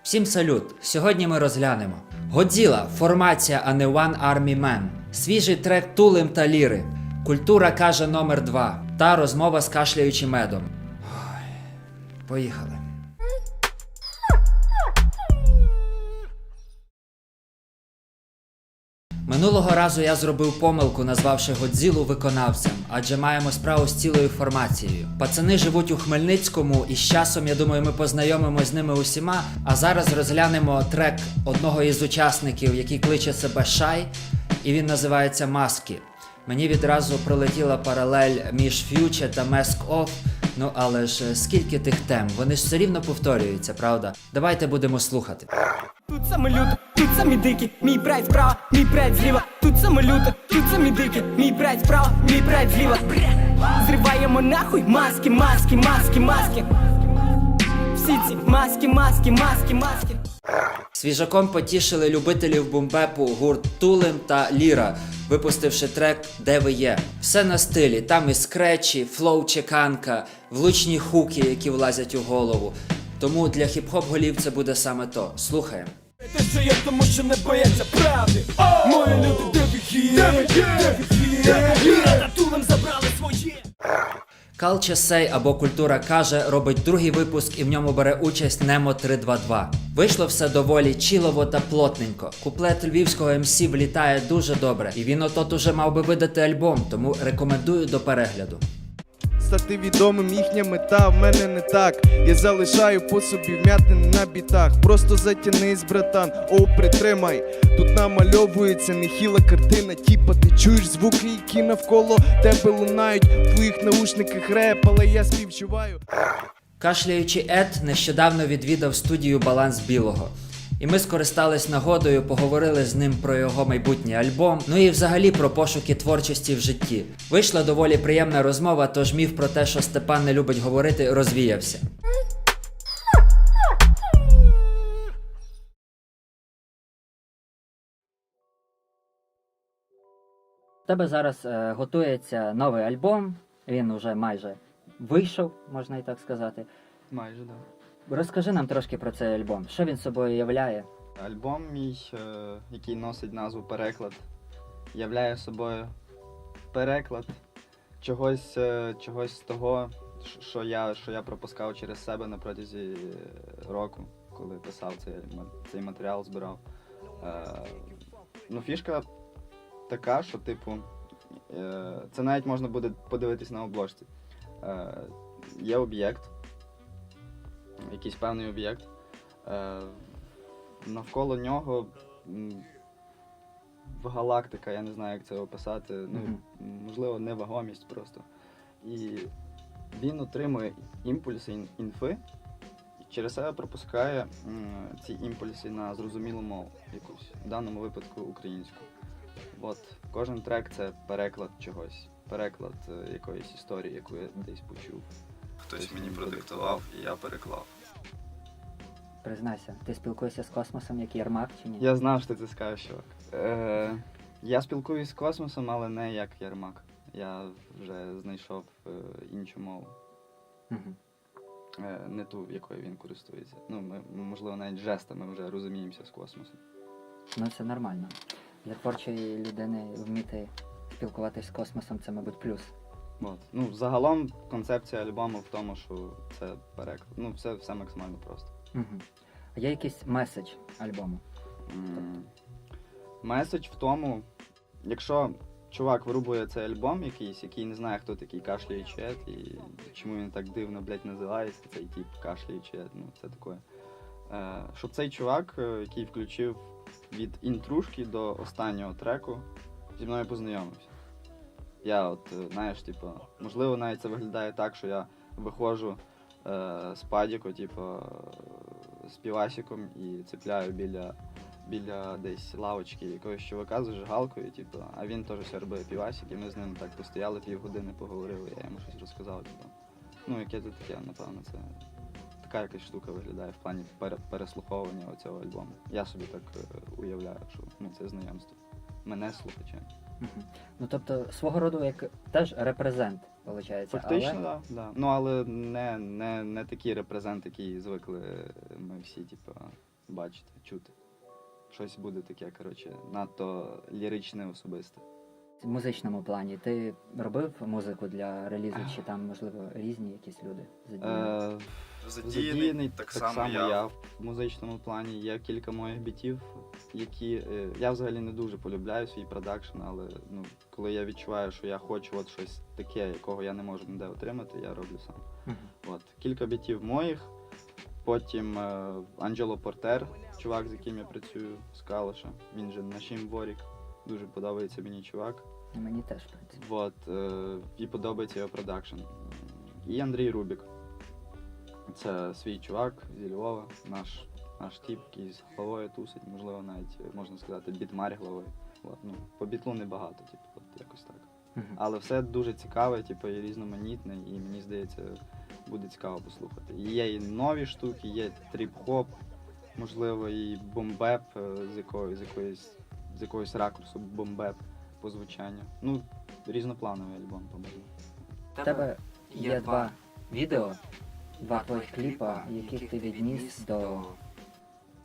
Всім салют! Сьогодні ми розглянемо Годзіла – формація, а не One Army Man. Свіжий трек Тулим та Ліри. Культура каже номер 2 та розмова з кашляючим медом. Ой, поїхали. Минулого разу я зробив помилку, назвавши Годзілу виконавцем, адже маємо справу з цілою формацією. Пацани живуть у Хмельницькому, і з часом, я думаю, ми познайомимось з ними усіма, а зараз розглянемо трек одного із учасників, який кличе себе Шай, і він називається «Маски». Мені відразу пролетіла паралель між Future та Mask Off, ну але ж скільки тих тем, вони ж все рівно повторюються, правда? Давайте будемо слухати. Тут саме люто, тут самі дикі, мій брат справа, мій брат зліва. Тут саме люто, тут самі дикі, мій брат справа, мій брат зліва. Зриваємо нахуй маски, маски, маски, маски. Всі ці маски, маски, маски, маски. Свіжаком потішили любителів бумбепу гурт Тулим та Ліра, випустивши трек «Де ви є?». Все на стилі, там і скречі, флоу чеканка, влучні хуки, які влазять у голову. Тому для хіп-хоп-голів це буде саме то. Слухаємо. Те, що я тому, що не бояться правди. Мої люди, де ви є? Де ви є? Ліра та Тулим забрали своє. Culture Say або Культура каже робить другий випуск, і в ньому бере участь Nemo 322. Вийшло все доволі чілово та плотненько. Куплет львівського МС влітає дуже добре, і він отот уже мав би видати альбом, тому рекомендую до перегляду. Стати відомим їхня мета, в мене не так. Я залишаю по собі вмятини на бітах. Просто затянись, братан, притримай. Тут намальовується нехіла картина. Тіпа, ти чуєш звуки, які навколо тебе лунають. В твоїх наушниках реп, але я співчуваю. Кашляючий Ед нещодавно відвідав студію «Баланс Білого». І ми скористались нагодою, поговорили з ним про його майбутній альбом, ну і взагалі про пошуки творчості в житті. Вийшла доволі приємна розмова, тож міф про те, що Степан не любить говорити, розвіявся. У тебе зараз готується новий альбом, він уже майже вийшов, можна і так сказати. Майже, так. Розкажи нам трошки про цей альбом. Що він собою являє? Альбом мій, який носить назву «Переклад», являє собою переклад чогось з того, що я пропускав через себе на протязі року, коли писав цей матеріал, збирав. Ну, фішка така, що, типу, це навіть можна буде подивитись на обложці. Є об'єкт, якийсь певний об'єкт, навколо нього галактика, я не знаю, як це описати, ну, можливо, невагомість просто. І він отримує імпульси інфи, і через себе пропускає ці імпульси на зрозумілу мову якусь, в даному випадку українську. От, кожен трек — це переклад чогось, переклад якоїсь історії, яку я десь почув. Хтось мені продиктував, і я переклав. Признайся, ти спілкуєшся з космосом як Єрмак чи ні? Я знав, що ти скажеш, чувак. Я спілкуюсь з космосом, але не як Єрмак. Я вже знайшов іншу мову. Не ту, якою він користується. Ну, ми, можливо, навіть жестами вже розуміємося з космосом. Ну, це нормально. Для творчої людини вміти спілкуватись з космосом – це, мабуть, плюс. От. Ну, загалом концепція альбому в тому, що це переклад. Ну, все максимально просто. А є якийсь меседж альбому? Меседж в тому, якщо чувак вирубує цей альбом якийсь, який не знає, хто такий Кашляючий Ед і чому він так дивно, блядь, називається, цей тип Кашляючий Ед, ну це таке. Щоб цей чувак, який включив від інтрушки до останнього треку, зі мною познайомився. Я от, знаєш, типу, можливо, навіть це виглядає так, що я виходжу з падіку, типу, з півасиком і цепляю біля десь лавочки якогось чувака з зажигалкою, типу, а він теж сьорбає півасик, і ми з ним так постояли, півгодини поговорили, я йому щось розказав, типу. Ну, яке це таке, напевно, це така якась штука виглядає в плані переслуховування цього альбому. Я собі так уявляю, що ну, це знайомство. Мене з слухачем. Мгм. Ну тобто свого роду як теж репрезент, виходить. Фактично, але... так. Да. Ну, але не такий репрезент, який звикли ми всі, типу, бачити, чути. Щось буде таке, коротше, надто ліричне, особисте. В музичному плані ти робив музику для релізу, чи там, можливо, різні якісь люди задіяні? Задіяний так само я в музичному плані. Є кілька моїх бітів, які я взагалі не дуже полюбляю свій продакшн, але ну, коли я відчуваю, що я хочу от щось таке, якого я не можу ніде отримати, я роблю сам. Мгм. От. Кілька бітів моїх, потім Анджело Портер, чувак, з яким я працюю з Калуша, він же Нашим Ворік, дуже подобається мені чувак. Мені теж, в принципі. Вот, і подобається його продакшн. І Андрій Рубік. Це свій чувак зі Львова, наш тіп, який з головою тусить, можливо, навіть можна сказати, бітмарь головою. От, ну, по бітлу небагато, типу, от якось так. Мгм. Але все дуже цікаве, типу, і різноманітне, і мені здається, буде цікаво послухати. І є і нові штуки, є тріп-хоп, можливо, і бомбеп з якоїсь ракурсу бомбеп по звучанню. Ну, різноплановий альбом, по-моєму. У тебе є два відео, два твоїх кліпа, яких ти відніс до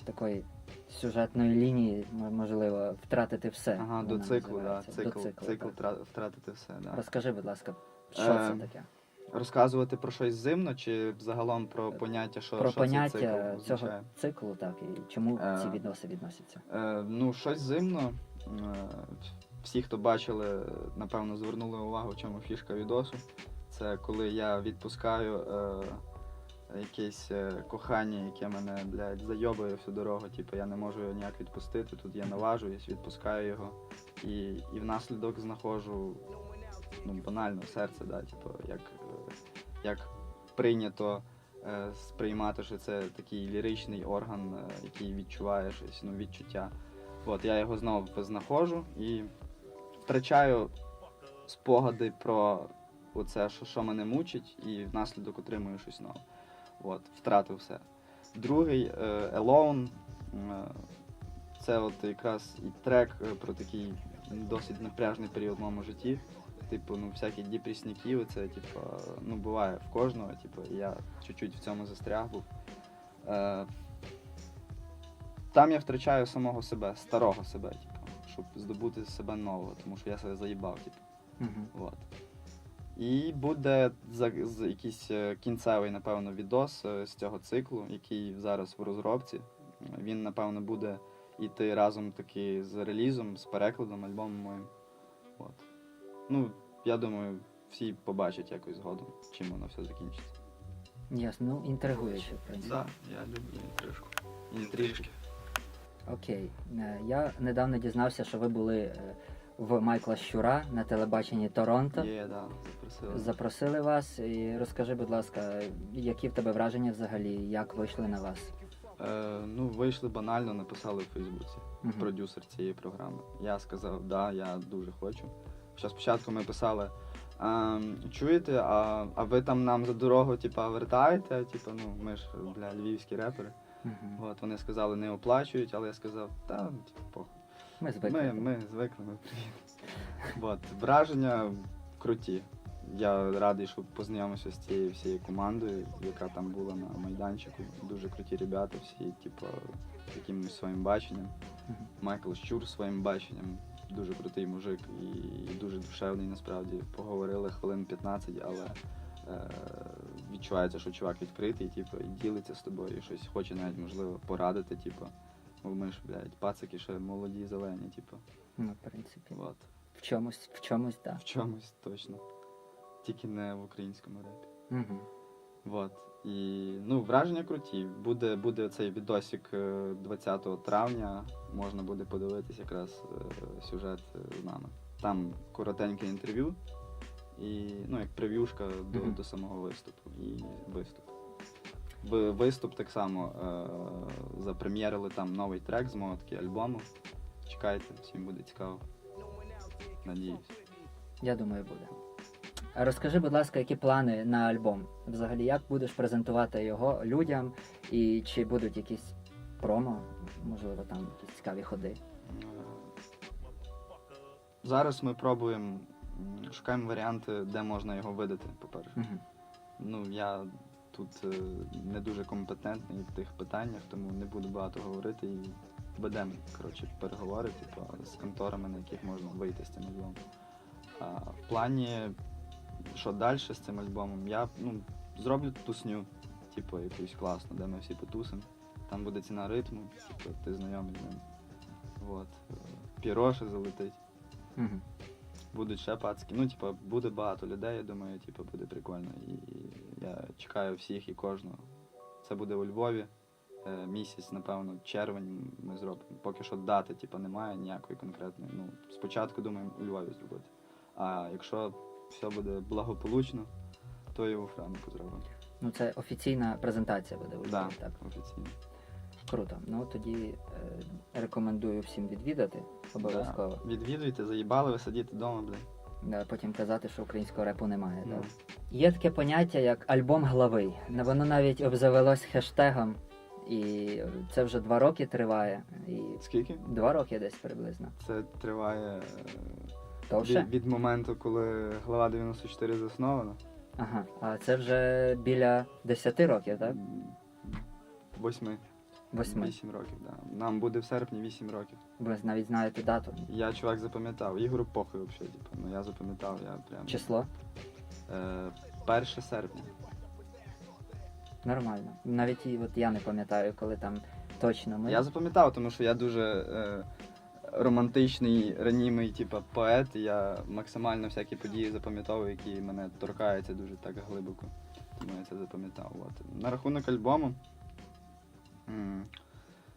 такої сюжетної лінії, можливо, втратити все. Ага, до вона циклу, да, називається. До цикл так. втратити все, да. Розкажи, будь ласка, що це таке? Розказувати про щось зимно чи загалом про поняття, що Про що цей поняття цикл цього означає? циклу, так, і чому ці відноси відносяться. Ну, щось зимно. Всі, хто бачили, напевно, звернули увагу, в чому фішка відосу. Це коли я відпускаю якесь кохання, яке мене, блядь, зайобує всю дорогу. Типу, я не можу його ніяк відпустити. Тут я наважуюсь, відпускаю його. І внаслідок знаходжу, ну, банально серце, да, типу, як прийнято сприймати, що це такий ліричний орган, який відчуває щось, ну, відчуття. От, я його знову знаходжу і втрачаю спогади про оце, що мене мучить, і внаслідок отримую щось нове. От, втратив все. Другий Alone, це от якраз і трек про такий досить напряжний період в моєму житті. Типу, ну, всякі депресняки, це, типу, ну, буває в кожного, типу, і я чуть-чуть в цьому застряг був. Там я втрачаю самого себе, старого себе, типу, щоб здобути себе нового, тому що я себе заїбав, типу. Мгм. От. І буде якийсь кінцевий, напевно, відос з цього циклу, який зараз в розробці. Він, напевно, буде йти разом таки з релізом, з перекладом альбому моїм. От. Ну, я думаю, всі побачать якось згодом, чим воно все закінчиться. Ясно, ну інтригуюче, в принципі. Так, я люблю інтрижку. Інтрижки. Окей. Я недавно дізнався, що ви були в Майкла Щура на телебаченні Торонто. Є, да, запросили. Запросили вас і розкажи, будь ласка, які в тебе враження взагалі, як вийшли на вас? Ну, вийшли банально, написали в Фейсбуці, Мгм. продюсер цієї програми. Я сказав, да, я дуже хочу. Хоча спочатку ми писали, чуєте, а ви там нам за дорогу, типа, вертаєте? Типа, ну, ми ж, бля, львівські репери. Мгм. От, вони сказали, не оплачують, але я сказав, та, типу, похуй. Ми звикли. Ми звикли, ми приїдемо. От, враження круті. Я радий, що познайомився з цією всією командою, яка там була на майданчику. Дуже круті ребята, всі, типу, з якимось своїм баченням. Мгм. Майкл Щур своїм баченням. Дуже крутий мужик і дуже душевний, насправді. Поговорили хвилин 15, але відчувається, що чувак відкритий, типу, і ділиться з тобою, і щось хоче навіть, можливо, порадити, типу. Бо ми ж, блядь, пацики ще молоді, зелені, типу. Ну, в принципі. От. В чомусь, так. В чомусь точно. Тільки не в українському репі. Угу. Вот. І, ну, враження круті. Буде цей відосик 20 травня. Можна буде подивитись якраз сюжет з нами. Там коротеньке інтерв'ю. І, ну, як прев'юшка до самого виступу. І виступ. Виступ так само запрем'єрили там новий трек з мого таки альбому. Чекайте, всім буде цікаво. Надіюсь. Я думаю, буде. А розкажи, будь ласка, які плани на альбом? Взагалі, як будеш презентувати його людям? І чи будуть якісь промо, можливо, там якісь цікаві ходи? Зараз ми пробуємо, шукаємо варіанти, де можна його видати, по-перше. Мгм. Ну, я тут не дуже компетентний в тих питаннях, тому не буду багато говорити і ведемо, коротше, переговори, типу, з конторами, на яких можна вийти з цим альбомом. А в плані, що далі з цим альбомом, я зроблю тусню, типу, якусь класну, де ми всі потусимо. Там буде ціна ритму, типу, ти знайомий з ним. Вот. Піроше залетить. Мгм. Будуть ще пацки. Ну, типу, буде багато людей, я думаю, типу, буде прикольно. І я чекаю всіх і кожного. Це буде у Львові. Місяць, напевно, червень ми зробимо. Поки що дати, типу, немає ніякої конкретної. Ну, спочатку думаємо у Львові зробити. А якщо все буде благополучно, то і у Франку зробимо. Ну, це офіційна презентація буде у Львові, Да, так? офіційно. Круто. Ну, тоді рекомендую всім відвідати, обов'язково. Да. Відвідуйте, заїбали ви сидіти вдома, блін. Да, потім казати, що українського репу немає. Ну. Так? Є таке поняття, як альбом глави. Воно навіть обзавелось хештегом, і це вже 2 роки триває. І Скільки? 2 роки десь приблизно. Це триває Довше? від моменту, коли глава 94 заснована. Ага. А це вже біля 10 років, так? 8. 8. 8 років, так. Да. Нам буде в серпні 8 років. Ви навіть знаєте дату. Я, чувак, запам'ятав. Ігору похуй взагалі, типу. Ну я запам'ятав, я прям. Число? 1 серпня. Нормально. Навіть і от я не пам'ятаю, коли там точно ми. Я запам'ятав, тому що я дуже романтичний, ранімий, типу, поет. І я максимально всякі події запам'ятовую, які мене торкаються дуже так глибоко. Тому я це запам'ятав. От. На рахунок альбому.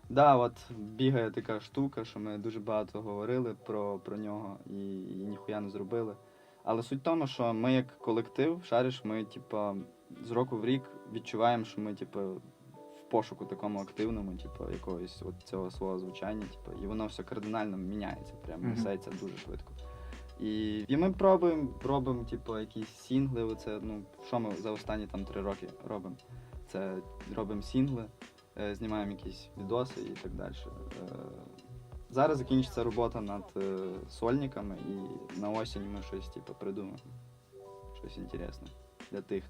Да, от бігає така штука, що ми дуже багато говорили про нього і ніхуя не зробили. Але суть в тому, що ми як колектив, шариш, ми типа з року в рік відчуваємо, що ми типа в пошуку такому активному, типу, якогось от цього свого звучання, типу, і воно все кардинально міняється, прям несеться дуже швидко. І ми робимо, типу, якісь сінгли. Оце, ну, що ми за останні там 3 роки робимо? Це робимо сінгли, знімаємо якісь відоси і так далі. Зараз закінчиться робота над сольниками, і на осінь ми щось типу, придумаємо. Щось інтересне для тих,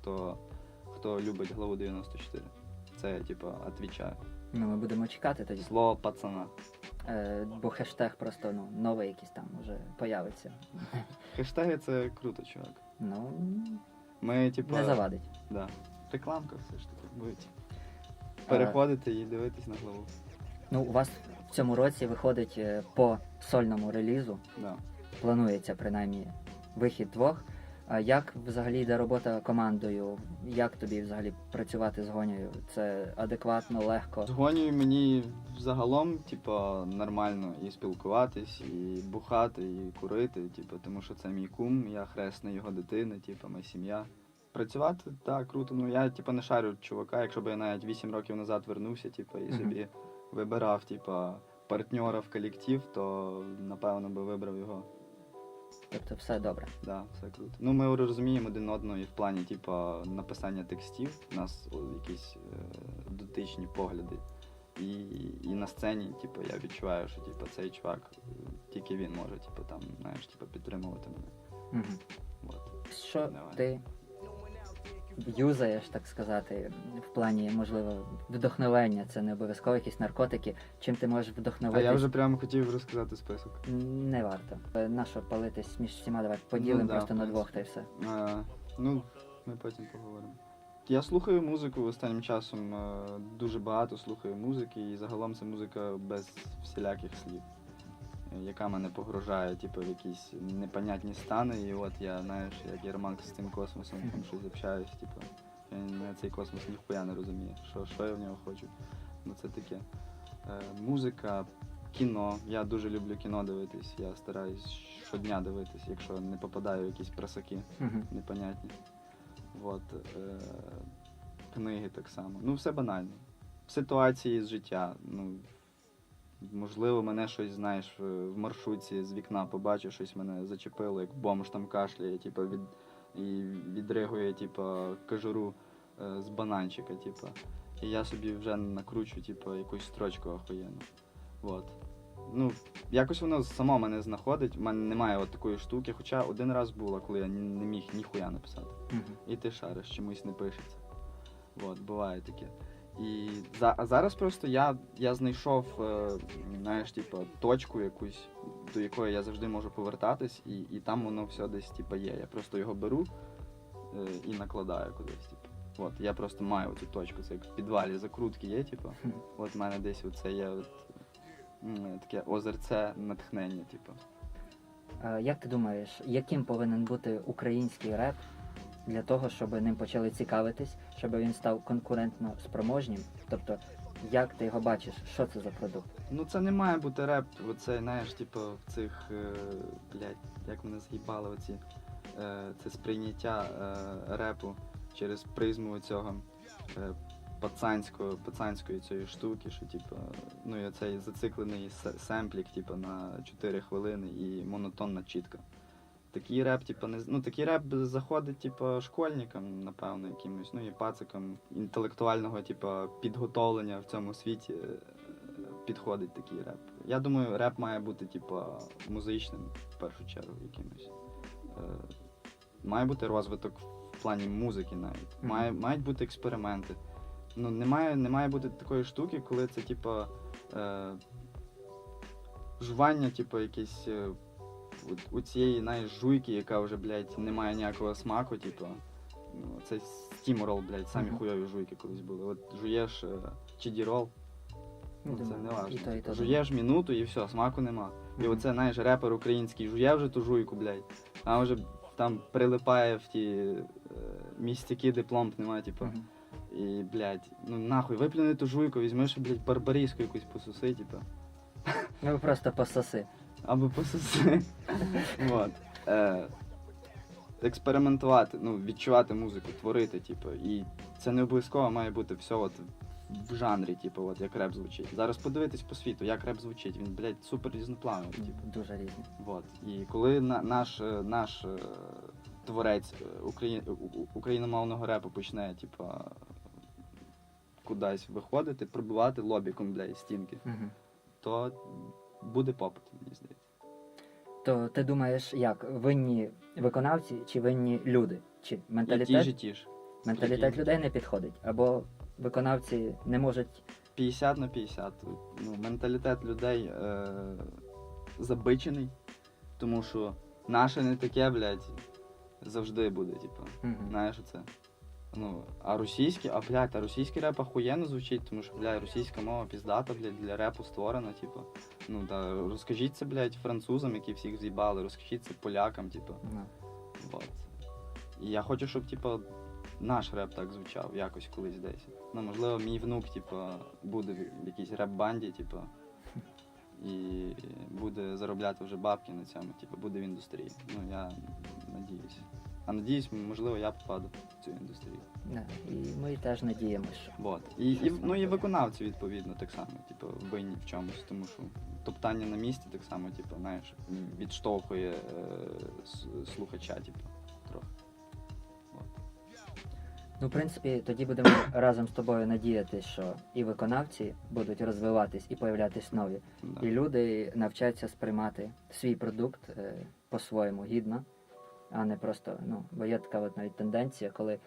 хто любить главу 94. Це я типу, відповідаю. Ну, ми будемо чекати тоді. Слово пацана. Бо хештег просто новий якийсь там уже появиться. Хештеги це круто, чувак. Ну, Ми, типу, не завадить. Да. Рекламка все ж таки будуть. Переходити і дивитись на главу. Ну, у вас в цьому році виходить по сольному релізу. Да. Планується принаймні вихід 2. А як взагалі йде робота командою? Як тобі взагалі працювати з Гонею? Це адекватно, легко? З Гонею мені взагалом, типу, нормально і спілкуватись, і бухати, і курити, типу, тому що це мій кум, я хресна його дитини, типу, моя сім'я. Працювати, так, круто. Ну я, типу, не шарю чувака, якщо б я навіть 8 років назад вернувся, типу, і собі вибирав, типу, партнера в колектив, то, напевно, би вибрав його. Тобто все добре. Да, все круто. Ну, ми розуміємо один одного і в плані, типу, написання текстів. У нас якісь дотичні погляди. І на сцені, типу, я відчуваю, що типу, цей чувак, тільки він може, типу, там, знаєш, типу, підтримувати мене. Угу. Вот. Що Давай. ти юзаєш, так сказати, в плані, можливо, вдохновення? Це не обов'язково якісь наркотики. Чим ти можеш А вдохновитись? я вже прямо хотів розказати список. Не варто. Нащо палитись між всіма, давай поділимо Ну, да, просто в на принципі. 2 та й все. Ну, ми потім поговоримо. Я слухаю музику останнім часом, дуже багато слухаю музики, і загалом це музика без всіляких слів, яка мене погружає, типу, в якісь непонятні стани, і от я, знаєш, як Єрмак з тим космосом там щось общаюсь, типу, я цей космос ніхуя не розумію, що я в нього хочу. Ну це таке. Музика, кіно. Я дуже люблю кіно дивитись, я стараюсь щодня дивитись, якщо не попадаю в якісь просаки непонятні. Вот. Книги так само. Ну, все банально. Ситуації з життя. Ну, можливо, мене щось, знаєш, в маршрутці з вікна побачив, щось мене зачепило, як бомж там кашляє, типу, і відригує, типу, кожуру з бананчика, типу. І я собі вже накручу, типу, якусь строчку охуєнну. Вот. Ну, якось воно само мене знаходить, в мене немає от такої штуки, хоча один раз було, коли я не міг ніхуя написати. І ти шариш, чомусь не пишеться. От, буває таке. І а зараз просто я знайшов, знаєш, типу, точку якусь, до якої я завжди можу повертатись, і там воно все десь типу, є. Я просто його беру і накладаю кудись. Типу. От, я просто маю цю точку, це як в підвалі закрутки є, типу. От в мене десь оце є от, таке озерце натхнення, типу. Як ти думаєш, яким повинен бути український реп для того, щоб ним почали цікавитись, щоб він став конкурентно спроможнім? Тобто, як ти його бачиш, що це за продукт? Ну це не має бути реп, оце, знаєш, типу, в цих, блядь, як мене з'їбали оці, це сприйняття репу через призму цього пацанської цієї штуки, що, типу, ну і оцей зациклений семплік, типу, на 4 хвилини і монотонна чітка. Такий реп, типу, такий реп заходить, типу, школьникам, напевно, якимось, ну і пацикам інтелектуального, типу, підготовлення в цьому світі підходить такий реп. Я думаю, реп має бути, типу, музичним, в першу чергу, якимось. Має бути розвиток в плані музики навіть. Мають бути експерименти. Ну, не має бути такої штуки, коли це, типу, жування, типу, якесь у цієї, знаєш, жуйки, яка вже, блядь, не має ніякого смаку, типу. Ну, це стіморол, блядь, самі хуйові жуйки колись були. От жуєш чідірол, ну, це не важливо. Жуєш минуту і все, смаку нема. І оце, знаєш, репер український жує вже ту жуйку, блядь, а вже там прилипає в ті містяки, де пломб немає, типу. І, блядь, ну нахуй, виплюни ту жуйку, візьмеш, блядь, барбариску якусь посуси, типу. Ну просто пососи. Або посуси. Вот. Експериментувати, ну, відчувати музику, творити, типу. І це не обов'язково має бути все от в жанрі, типу, от як реп звучить. Зараз подивитись по світу, як реп звучить, він, блядь, супер різноплановий, типу. Дуже різний. Вот. І коли наш творець україномовного репу почне, типу, кудись виходити, пробивати лобіком, блядь, стінки, то буде попит, мені здається. То ти думаєш, як, винні виконавці чи винні люди? Чи менталітет? І ті ж. Менталітет людей не підходить? Або виконавці не можуть... 50 на 50. Ну, менталітет людей забичений, тому що наше не таке, блядь, завжди буде, типу. Знаєш оце? Ну, а російський реп охуєнно звучить, тому що, блядь, російська мова піздата, блядь, для репу створена, типу. Ну, да, розкажіть це, блядь, французам, які всіх з'їбали, розкажіть це полякам, типу. Вот. І я хочу, щоб, типу, наш реп так звучав якось колись десь. Ну, можливо, мій внук, типу, буде в якійсь реп-банді, типу, і буде заробляти вже бабки на цьому, типу, буде в індустрії. Ну, я надіюсь. А надіюсь, можливо, я попаду в цю індустрію. І ми теж надіємося, що... Вот. Ну і виконавці, відповідно, так само, типу, винні в чомусь, тому що топтання на місці так само, типу, знаєш, відштовхує слухача, типу, трохи. Вот. Ну, в принципі, тоді будемо разом з тобою надіяти, що і виконавці будуть розвиватись і появлятись нові, Да. і люди навчаться сприймати свій продукт по-своєму гідно, а не просто, ну, бо є така от навіть тенденція, коли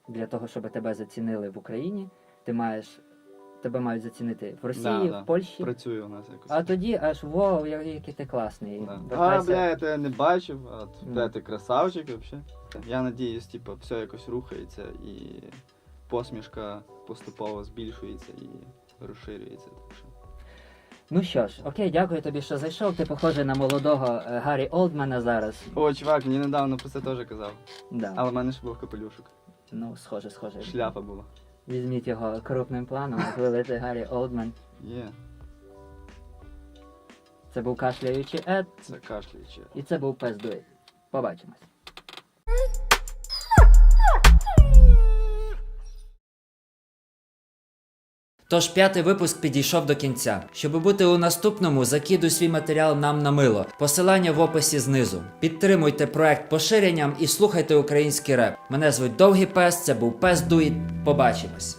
для того, щоб тебе зацінили в Україні, тебе мають зацінити в Росії, в Польщі, Працює у нас якось. а тоді аж вау, який ти класний. Да. Вертайся. Бля, я тебе не бачив, бля, ти красавчик взагалі. Я надіюсь, типу, все якось рухається і посмішка поступово збільшується і розширюється. Так що. Ну що ж, окей, дякую тобі, що зайшов. Ти похожий на молодого Гаррі Олдмана зараз. О, чувак, мені недавно про це теж казав. Да. Але в мене ж був капелюшок. Ну, схоже. Шляпа була. Візьміть його крупним планом, як великий Гаррі Олдман. Є. Це був кашляючий Ед, Це кашляючи. і це був Пес Дует. Побачимось. Тож 5-й випуск підійшов до кінця. Щоб бути у наступному, закидуй свій матеріал нам на мило. Посилання в описі знизу. Підтримуйте проект поширенням і слухайте український реп. Мене звуть Довгий Пес, це був Пес Дует. Побачимось.